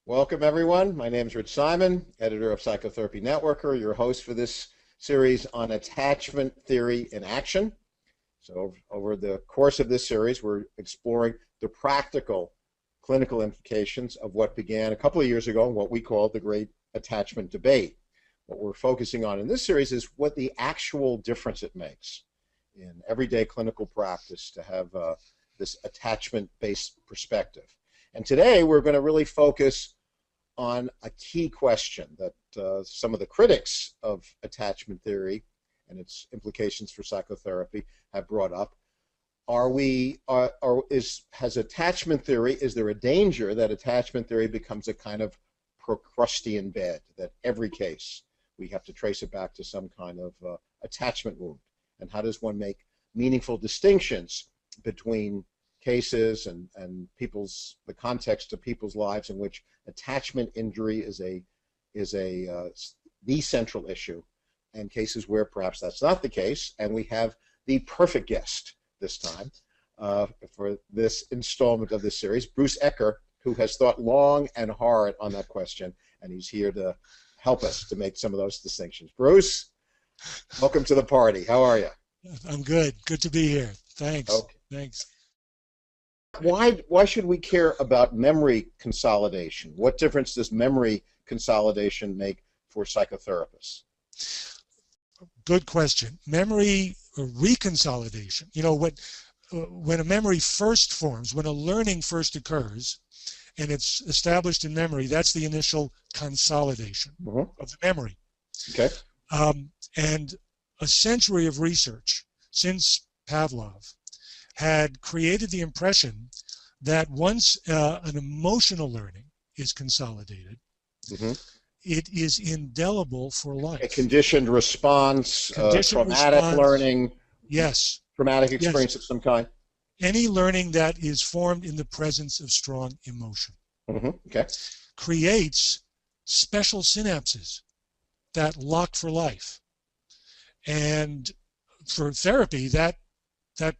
Welcome, everyone. My name is Rich Simon, editor of Psychotherapy Networker, your host for this series on attachment theory in action. So over the course of this series, we're exploring the practical clinical implications of what began a couple of years ago, what we call the Great Attachment Debate. What we're focusing on in this series is what the actual difference it makes in everyday clinical practice to have this attachment-based perspective. And today we're going to really focus on a key question that some of the critics of attachment theory and its implications for psychotherapy have brought up. Has attachment theory, is there a danger that attachment theory becomes a kind of Procrustean bed, that every case we have to trace it back to some kind of attachment wound? And how does one make meaningful distinctions between cases and the context of people's lives in which attachment injury is the central issue, and cases where perhaps that's not the case? And we have the perfect guest this time for this installment of this series, Bruce Ecker, who has thought long and hard on that question, and he's here to help us to make some of those distinctions. Bruce, welcome to the party. How are you? I'm good. Good to be here. Thanks. Okay. Thanks. Why should we care about memory consolidation? What difference does memory consolidation make for psychotherapists? Good question. Memory reconsolidation. You know, when a memory first forms, when a learning first occurs, and it's established in memory, that's the initial consolidation of the memory. Okay. And a century of research since Pavlov had created the impression that once an emotional learning is consolidated, it is indelible for life. A conditioned response, traumatic learning, yes, traumatic experience of some kind. Any learning that is formed in the presence of strong emotion Okay. creates special synapses that lock for life. And for therapy, that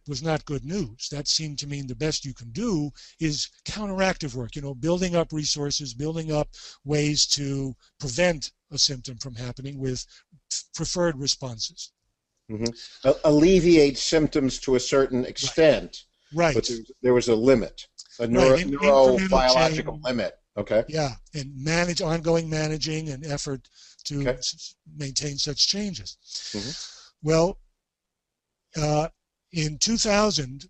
was not good news. That seemed to mean the best you can do is counteractive work, you know, building up resources, building up ways to prevent a symptom from happening with preferred responses. Alleviate symptoms to a certain extent, right. But there was a limit, a neurobiological limit. Okay. Yeah, and ongoing managing and effort to maintain such changes. Well, in 2000,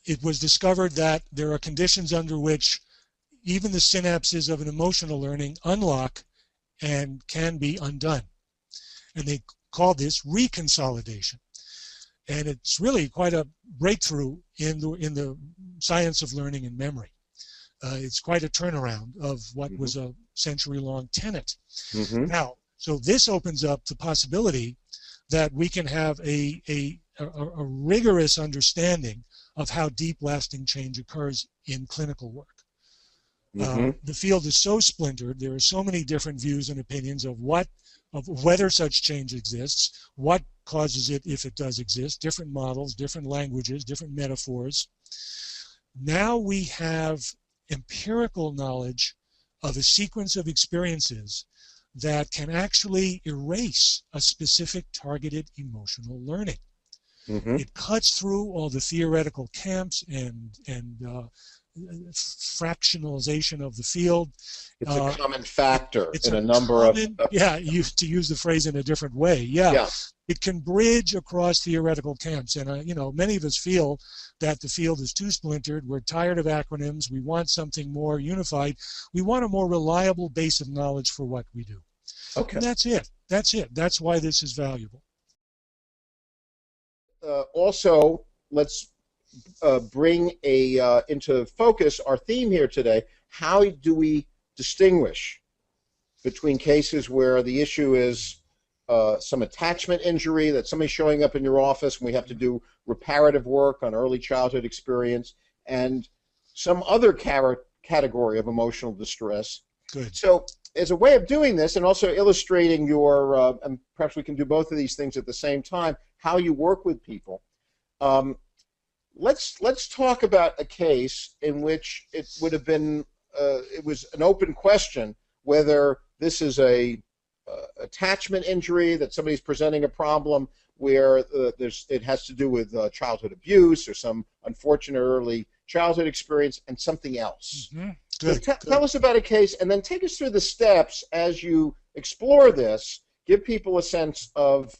it was discovered that there are conditions under which even the synapses of an emotional learning unlock and can be undone. And they called this reconsolidation. And it's really quite a breakthrough in the science of learning and memory. It's quite a turnaround of what was a century-long tenet. Now, so this opens up the possibility that we can have a rigorous understanding of how deep lasting change occurs in clinical work. The field is so splintered, there are so many different views and opinions of whether such change exists, what causes it if it does exist, different models, different languages, different metaphors. Now we have empirical knowledge of a sequence of experiences that can actually erase a specific targeted emotional learning. It cuts through all the theoretical camps and fractionalization of the field. It's a common factor in a number of... Yeah, to use the phrase in a different way. Yeah. It can bridge across theoretical camps. And, you know, many of us feel that the field is too splintered. We're tired of acronyms. We want something more unified. We want a more reliable base of knowledge for what we do. Okay. And that's it. That's it. That's why this is valuable. Also, let's bring into focus our theme here today. How do we distinguish between cases where the issue is some attachment injury, that somebody's showing up in your office and we have to do reparative work on early childhood experience, and some other category of emotional distress? Good. So as a way of doing this, and also illustrating your, and perhaps we can do both of these things at the same time, how you work with people, let's talk about a case in which it would have been it was an open question whether this is a attachment injury, that somebody's presenting a problem where it has to do with childhood abuse or some unfortunate early childhood experience, and something else. Mm-hmm. Good, so tell us about a case, and then take us through the steps as you explore this. Give people a sense of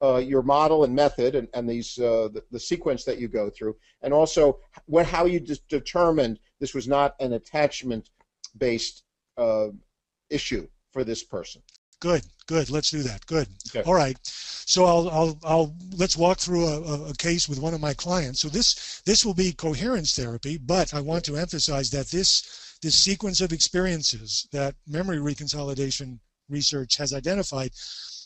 your model and method, and these the sequence that you go through, and also how you determined this was not an attachment-based issue for this person. Good. Let's do that. Good. Okay. All right. So let's walk through a case with one of my clients. So this will be coherence therapy, but I want to emphasize that this sequence of experiences that memory reconsolidation research has identified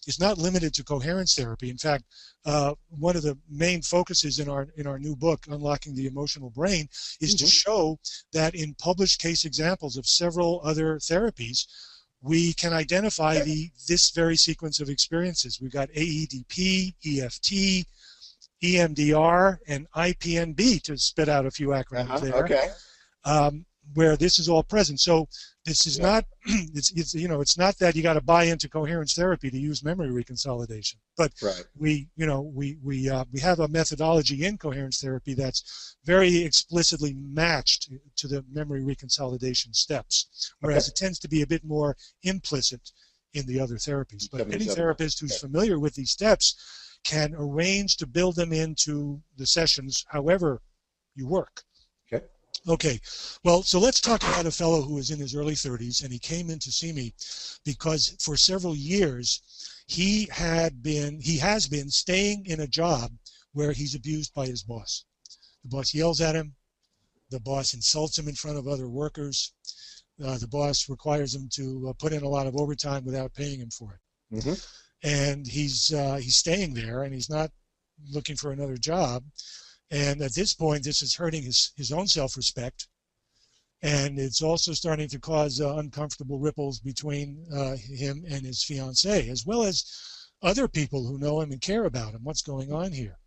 is not limited to coherence therapy. In fact, one of the main focuses in our new book, Unlocking the Emotional Brain, is to show that in published case examples of several other therapies, we can identify this very sequence of experiences. We've got AEDP, EFT, EMDR, and IPNB, to spit out a few acronyms there. Okay. Where this is all present. So this is not it's not that you got to buy into coherence therapy to use memory reconsolidation, but we have a methodology in coherence therapy that's very explicitly matched to the memory reconsolidation steps, whereas it tends to be a bit more implicit in the other therapies. But any therapist who's familiar with these steps can arrange to build them into the sessions however you work. Okay, well, so let's talk about a fellow who was in his early 30s, and he came in to see me because for several years he has been staying in a job where he's abused by his boss. The boss yells at him, the boss insults him in front of other workers, the boss requires him to put in a lot of overtime without paying him for it. Mm-hmm. And he's staying there, and he's not looking for another job. And at this point, this is hurting his own self-respect, and it's also starting to cause uncomfortable ripples between him and his fiancée, as well as other people who know him and care about him. What's going on here?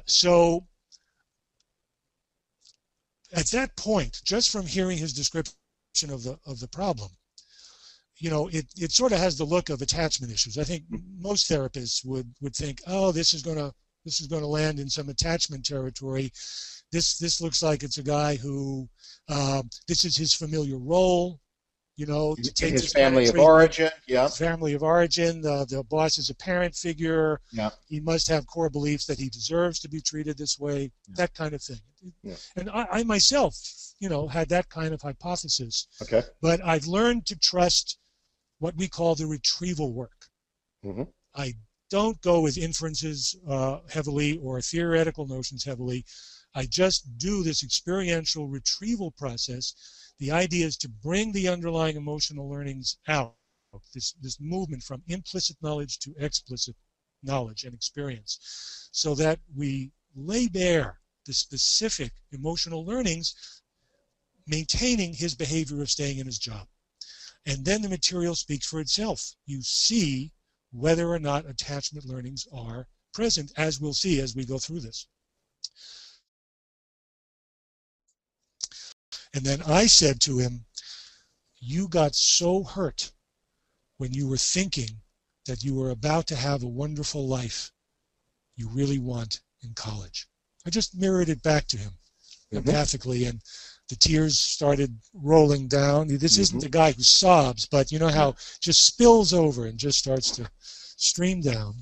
So at that point, just from hearing his description of the problem, it sort of has the look of attachment issues. I think most therapists would think, oh, this is going to land in some attachment territory. This looks like it's a guy who this is his familiar role, to take his family of origin. Yeah, family of origin. The boss is a parent figure. Yeah, he must have core beliefs that he deserves to be treated this way. Yeah. That kind of thing. Yeah. And I myself, had that kind of hypothesis. Okay. But I've learned to trust what we call the retrieval work. Mm-hmm. I don't go with inferences heavily or theoretical notions heavily. I just do this experiential retrieval process. The idea is to bring the underlying emotional learnings out, this movement from implicit knowledge to explicit knowledge and experience, so that we lay bare the specific emotional learnings, maintaining his behavior of staying in his job. And then the material speaks for itself. You see whether or not attachment learnings are present, as we'll see as we go through this. And then I said to him, you got so hurt when you were thinking that you were about to have a wonderful life you really want in college. I just mirrored it back to him empathically, and the tears started rolling down. This isn't a guy who sobs, but you know how it just spills over and just starts to stream down.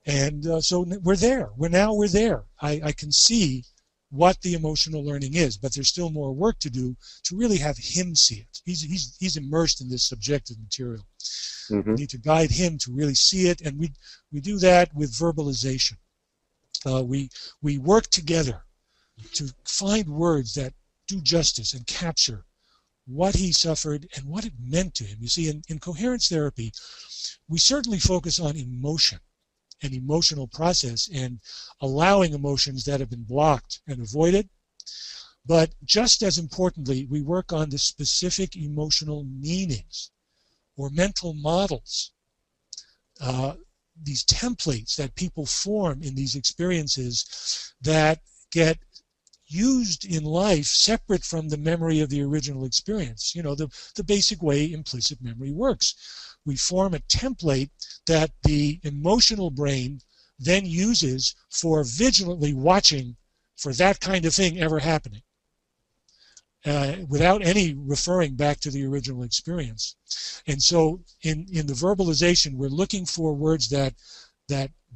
And so we're there. We're there. I can see what the emotional learning is, but there's still more work to do to really have him see it. He's immersed in this subjective material. We need to guide him to really see it, and we do that with verbalization. We work together to find words that do justice and capture what he suffered and what it meant to him. You see, in coherence therapy, we certainly focus on emotion and emotional process and allowing emotions that have been blocked and avoided. But just as importantly, we work on the specific emotional meanings or mental models, these templates that people form in these experiences that get used in life separate from the memory of the original experience. You know, the basic way implicit memory works. We form a template that the emotional brain then uses for vigilantly watching for that kind of thing ever happening, without any referring back to the original experience. And so in the verbalization, we're looking for words that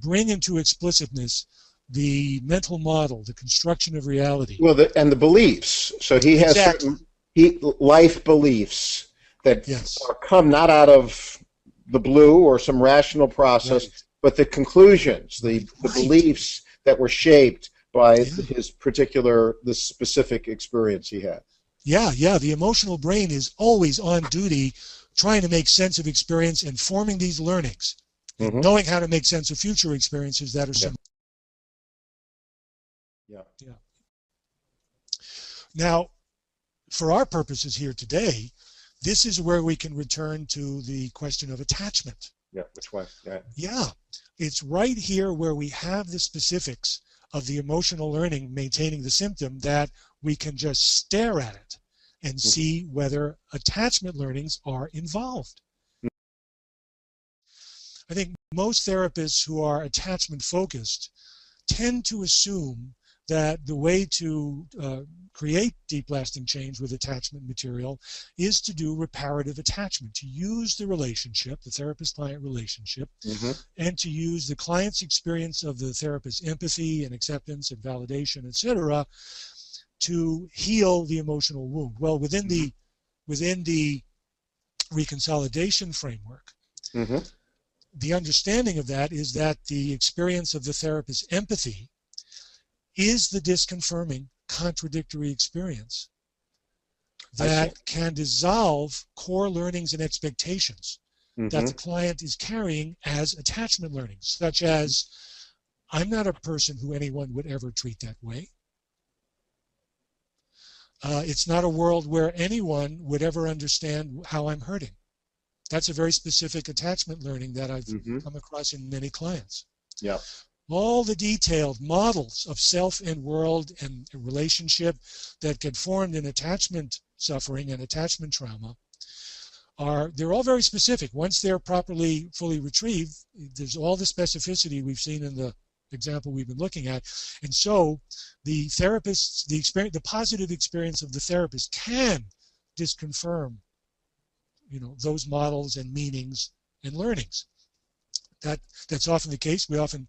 bring into explicitness the mental model, the construction of reality. Well, and the beliefs. So he has Exactly. certain life beliefs that Yes. come not out of the blue or some rational process, Right. but the conclusions, the Right. beliefs that were shaped by Yeah. the specific experience he had. Yeah. The emotional brain is always on duty trying to make sense of experience and forming these learnings, and knowing how to make sense of future experiences that are similar. Yeah. Now, for our purposes here today, this is where we can return to the question of attachment. Yeah, which one? Yeah, it's right here where we have the specifics of the emotional learning maintaining the symptom that we can just stare at it and see whether attachment learnings are involved. I think most therapists who are attachment focused tend to assume that the way to create deep lasting change with attachment material is to do reparative attachment, to use the relationship, the therapist-client relationship, and to use the client's experience of the therapist's empathy and acceptance and validation, etc., to heal the emotional wound. Well, within the reconsolidation framework, the understanding of that is that the experience of the therapist's empathy is the disconfirming, contradictory experience that can dissolve core learnings and expectations that the client is carrying as attachment learnings, such as, I'm not a person who anyone would ever treat that way. It's not a world where anyone would ever understand how I'm hurting. That's a very specific attachment learning that I've come across in many clients. Yeah. All the detailed models of self and world and relationship that get formed in attachment suffering and attachment trauma they're all very specific. Once they're fully retrieved, there's all the specificity we've seen in the example we've been looking at. And so the therapist, the positive experience of the therapist can disconfirm, those models and meanings and learnings. That's often the case. We often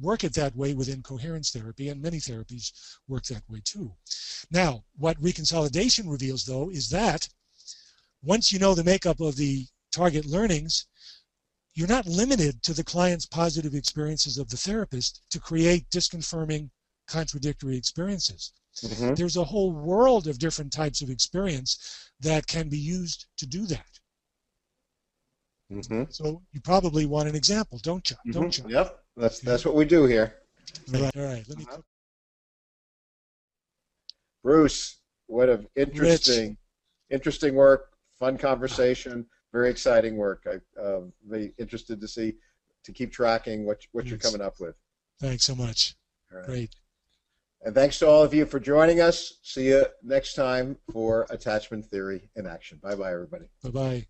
work it that way within coherence therapy, and many therapies work that way too. Now, what reconsolidation reveals, though, is that once you know the makeup of the target learnings, you're not limited to the client's positive experiences of the therapist to create disconfirming, contradictory experiences. There's a whole world of different types of experience that can be used to do that. So you probably want an example, don't you? Don't you? Yep, that's what we do here. All right. Let me. Bruce, what an interesting work, fun conversation, very exciting work. I'm very interested to keep tracking what you're coming up with. Thanks so much. All right. Great. And thanks to all of you for joining us. See you next time for Attachment Theory in Action. Bye-bye, everybody. Bye-bye.